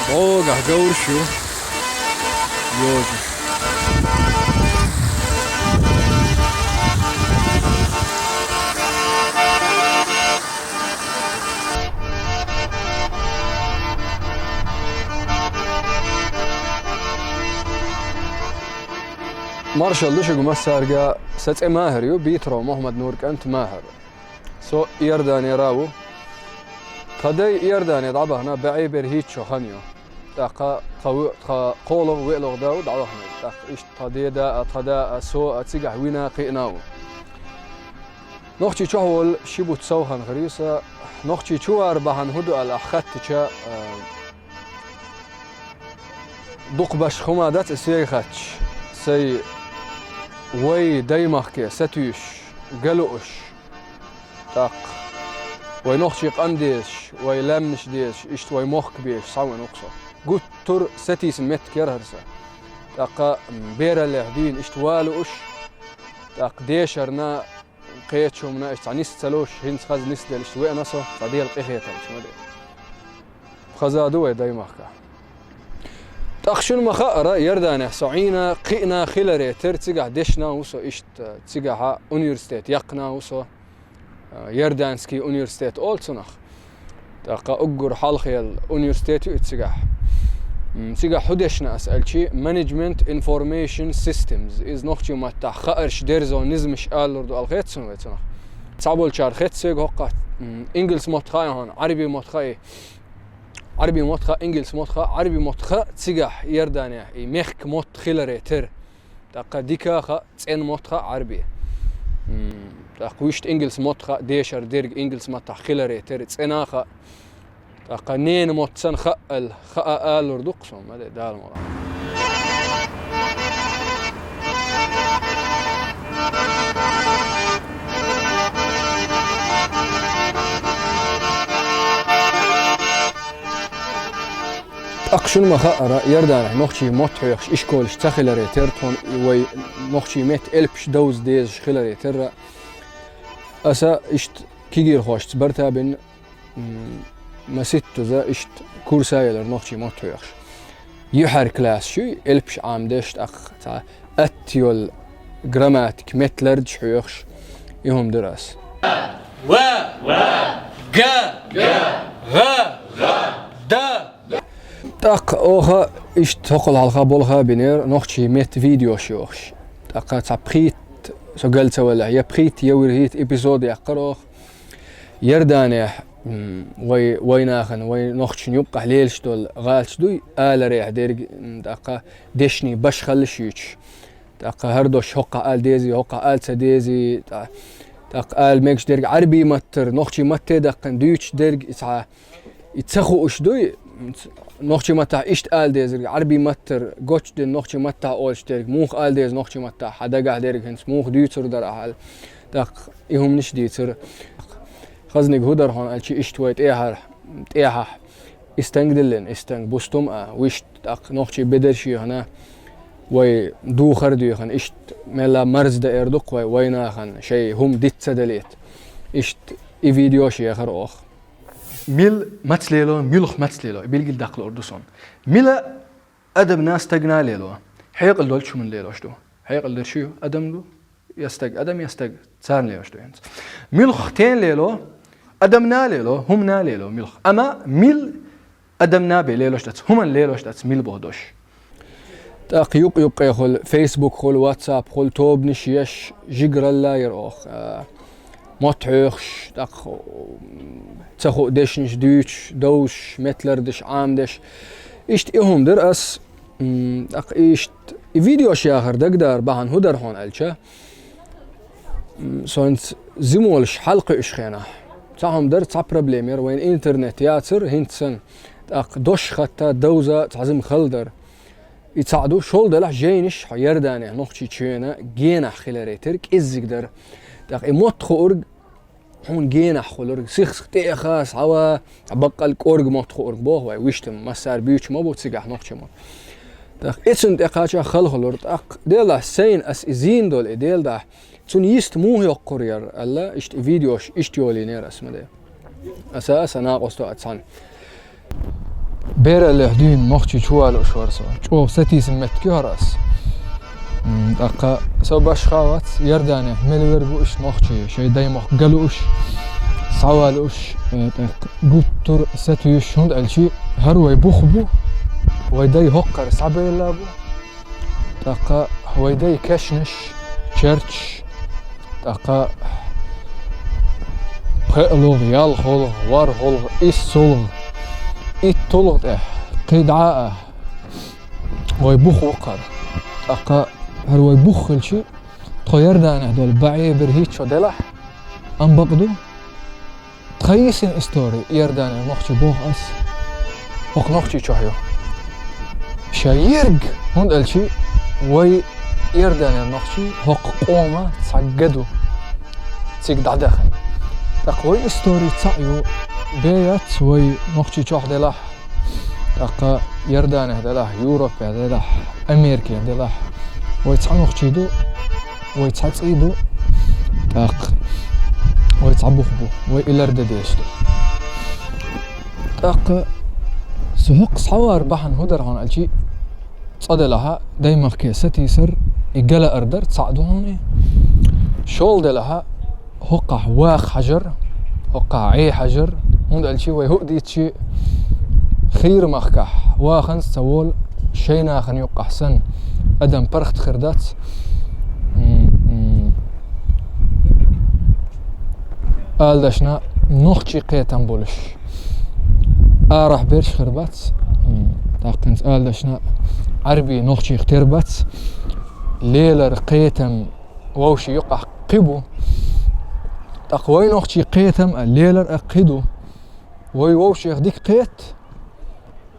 Boga gaurshu. Yoji. مارشال دشقو مسارقا ست ماهر يو بيترو محمد نور كانت ماهر سو يرداني راو تدي يرداني ضعبه هنا بعيبر هيتشو خنيو تاقا قولو ويلو داو دعوه هنا تاق ايش تديدا تدا سو تسيقح وينا قيناو نوختي تشوهول شيبو تسوهن غريسة نوختي تشوار بهن هدو الأخت تشا دوق باش خمادات سيخاتش سي وي دايمخكي ستوش قلوش تاق وي نوختي قنديش وي لامنش ديش اشت وي موخك بيش صاوي نقصة قلت تر ستيس مت كيرهرسة تاق بيرا اللي هدين اشت والوش تاق ديشرنا قيتشومنا اشت عنيس تسلوش هنس خاز نسدل اشت وي نصو فديل قيهيتا اشت مدي خزادو وي دايمخكا تأخشون مخاطرة يردانه صعينا قينا خلري تر تيجا دشنا وسو إشت تيجا أونيورسيتيت يقنا وسو يردانسكي أونيورسيتيت أولتسنخ تاقا أجر حالخيل أونيورسيتيت تيجا حدشنا أسألشي مانجمنت انفورميشن سيستمز إز نوختي ما تخارش درزو نزمش آلردو الخيتسون ويتسنخ تصابول شار خيتسيج هقا إنجلس متخاي هون عربي متخاي عربي متخا إنجلس متخا عربي متخا تسيجح يردانيا ميخك مت خلري تر تاقا ديكا خا تسين متخا عربي تاقا ويشت إنجلس متخا ديشر ديرج إنجلس متخا خلري تر تسينا خا تاقا نين متسن خا آل ردقسهم هذا دال مرة أقشن مخاطرة يردانه نوختي متحيخش إشكولش تخلري ترتون وي نوختي مت إلبش دوز ديز خلري تر أسا إشت كيجير خوش تبرتا بين مسيتو ذا إشت كورسايلر نوختي متحيخش يحر كلاس شو إلبش عام ديشت أخ تا أتيول جراماتيك متلرد حيخش يهم دراس و جا غا دا تاق اوخا اش تقل على بولها بينير نوختي ميت فيديو شوخش تاق تابخيت سو قلت ولا يا بخيت يورهيت ابيزود يقروخ يرداني ويناخن وي نوختي يبقى ليلش دول غالش دوي آل ريح ديرج تاق دشني باش خلشيش تاق هردوش هقا آل ديزي هقا آل سديزي تاق آل ميكش ديرج عربي متر نوختي متى دقن دويتش ديرج يتسخو اش دوي نوختي متى إشت آل ديزر عربي متر قوش دين نوختي متى أولش ديرك موخ آل ديز نوختي متى حدا قاع ديرك هنس موخ ديوتر در أحل داق إيهم نش ديوتر خزنك هودر هون ألشي إشت ويت إيها استنجدلن استنج بوستم ويشت داق نوختي بدرشي هنا وي دو خردو خن إشت ملا مرز دا إردق وينا خن شي هم ديت سدليت إشت إي فيديو شي آخر أخ ميل متسليلو ميلخ متسليلو بيلقي الداخل أردوسون ميلا أدم ناس تجنا ليلو حيق الدول شو من ليلو شدو حيق الدول شو أدم دو يستج أدم يستج صار ليلو شدو ينس ميلخ تين ليلو أدم نا ليلو هم نا ليلو ميلخ أما ميل أدم نا بليلو شدت هم الليلو شدت ميل بودوش تاق يق يخل فيسبوك خل واتساب خل توب نشيش جيجر الله يروخ متحيخش تاق تاخو دشنش دوش دوش متلردش عامدش إشت إيهم درس تاق إشت فيديو شاخر دقدر بهن هدر هون ألشا سونت زمولش حلقة إشخينا تاهم در تا بروبليمير وين إنترنت ياتر هنتسن تاق دوش خطا دوزة تعزم خلدر يتساعدو شول دلح جينش يردانه نوختي تشينا جينا خلاريترك إزقدر تاق إموتخو أرج هون جينا خلورج سيخ تي خاص هوا بقى الكورج متخورج بوه ويشتم مسار بيوش ما بوتسجح نوختي ما تاق إتسن تقاشا خلخلور تاق ديلا سين أس إزين دول إديل ده تون يست مو هي قرير الله إشت فيديوش إشتيولي نير اسمه ده أساس أنا قصته أتسان بير لهدين نوخشي شوال وشورسو شو ستي سمت كهرس دقا سو باش خاوت يردانه مليور بوش نوخشي شي دايما قالوش سوالوش قطر ستيش هند الشي هروي بوخبو ويداي هقر صعبي لابو دقا ويداي كشنش تشرش دقا قلوغ يالخولغ وارخولغ إسولغ إتولغ قدعاء ويبوخ وقر دقا هروي بوخ الشي تغير دانه دول بعي برهيت شو دلح أم بقدو تخيسين استوري يردان نوخشي بوخ أس وق نوخشي شوحيو شايرق هند الشي وي يردان نوخشي هق قومة تصعقدو تسيق دعداخن تقوي استوري تصعيو بيات وي نوخشي شوح دلاح تقا يردان دلاح يوروب دلاح أمريكا دلاح وي تصع نوخشي دو وي تصع تصيدو تق ويتصعبوخ بو وإلى ردديشتو تاق سهق صحوار بحن هدر هون الشي صدى لها دايما كيستي سر إقلا أردر تصعدو هوني شول دلها هقع واخ حجر هقع عي حجر هون الشي ويهق ديتشي خير مخكح واخن سوول شينا خن يقع سن أدم برخت خردات قال دشنا نوخشي قيتن بولش راح بيرش خربات تاقنت قال دشنا عربي نوخشي اختربات ليلر قيتم ووشي يقع قبو تقوي نوخشي قيتم الليلر اقيدو وي ووشي يخديك قيت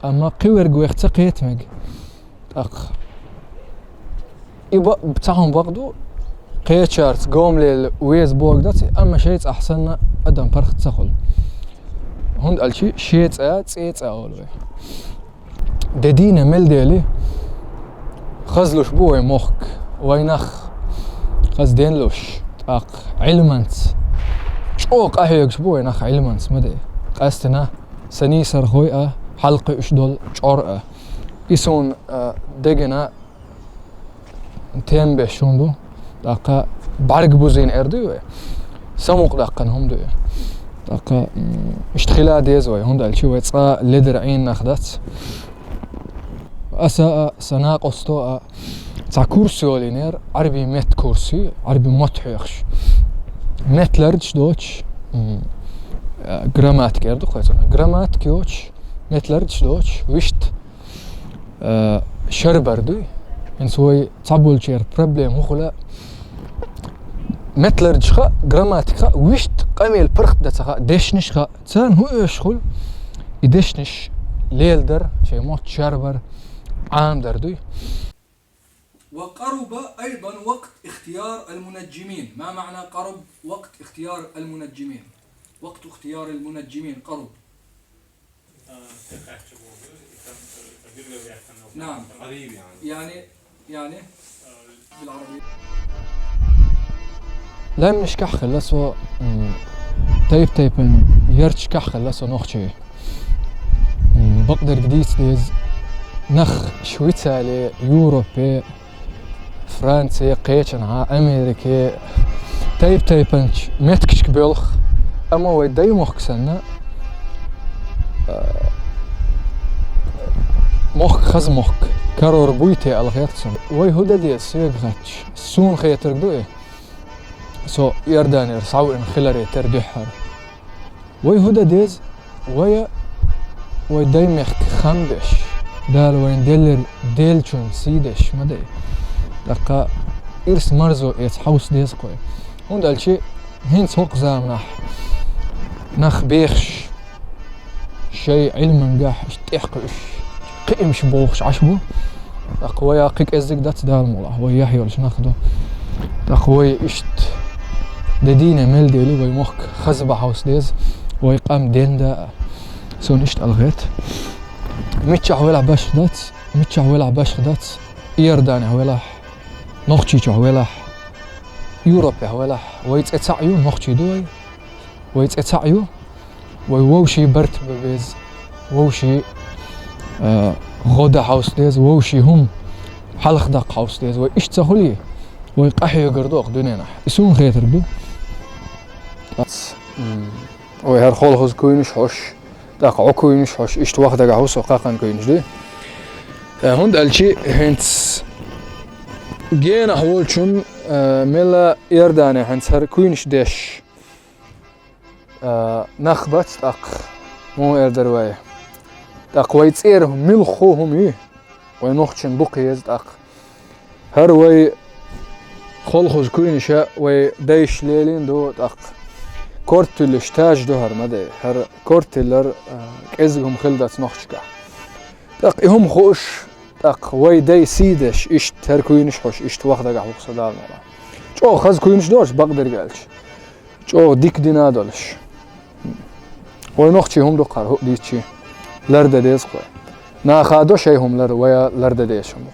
اما قويرقو يخت قيتمك تاق بتاعهم بقدو قيت شارت قوم ليل ويز بوق داتي اما شيت احسن ادم برخت تسخل هند الشي شيت تسيت اولوي ددينا ملديلي خزلوش بوي مخك وينخ خزدينلوش تاق علمنت شوق اهيكش بوي نخ علمنت مدي قاستنا سنيسر خويا حلقي اشدول شورقه يسون دقنا تيمبه شوندو دقا بعرق بوزين اردو سموق دقنهم دو دقا اشتخلا ديزوي هند الشي ويصا لدر عين ناخدات اسا سناق استو تاع كورسي ولينير عربي مت كورسي عربي متحيخش متلرج دوتش جراماتيك اردو قيتون جراماتيك يوتش متلرج دوتش ويشت شربردو انسوي تعبول شير بروبليم وخلا متلرجخا جراماتيكا ويشت قاميل برخت دتخا دشنشخا تسان هو يشخل يدشنش ليلدر شي موت شاربر عام دردوي. وقرب أيضا وقت اختيار المنجمين. ما معنى قرب وقت اختيار المنجمين؟ وقت اختيار المنجمين قرب. نعم قريب يعني بالعربية لا مش كح لسو تايبن يرتش كح لسو نوخشي بقدر جديد ديز نخ شويتالي يوروبي فرنسي قيتشنها امريكي تايبنش متكش بيلخ اما ويداي مخكسنا مخ خز مخ كارور بويتي الغيرتسن وي هودا ديز سيغاتش سون خيتر دوي سو يردانير صاوين خلري تردحر وي هودا ديز وي دايمخ خندش دال وين ديلر ديلچون سيدش مدي دقا إرس مرزو يتحوس ديز قوي هون دالشي هين سوق زامنح نخ بيخش شي علم نقاح اشتيحقش قيمش بوخش عشبو دقويا قيك ازيك دات دال مولا وي يحيولش ناخدو دقوي اشت ددينا ميل ديلي وي مخك خزبا حوس ديز وي قام دين دا سون اشت الغيت ميتشا ويلا باش دات يرداني ويلا نوخشي ويلا يوروبي ويلا ويتعيو نوخشي دوي ويتعيو ووشي برت ببيز ووشي غدا حوس ديز ووشي هم حلق دق حوس ديز وإيش تسهولي ويقحي يقردوق دونينا اسون خيتر دو وهر خول خوز كوينش حوش داق عكوينش حوش إيش توقع داق حوس وقاقن كوينش دي هند الشي هنتس جينا حولشون ملا يرداني هنتس هر كوينش ديش نخبت داق مو يردر وايه داق ويتصيرهم ملخوهم ايه وينوخشن بقيز داق هر وي خلخوز كوينشا وي دايش ليلين دو داق كورتل شتاج دو هر مدي هر كورتلر كيزهم خلدات نوخشكا داق هم خوش داق وي داي سيدش اشت هر كوينش خوش اشت واخدا قاح وقصة دار مولا جو خز كوينش دوش بقدر قالش جو ديك دينا دولش وينوخشي هم دو قار هو ديتشي لرده ديز قوي ناخادو شي هم لر ويا لرده ديش هم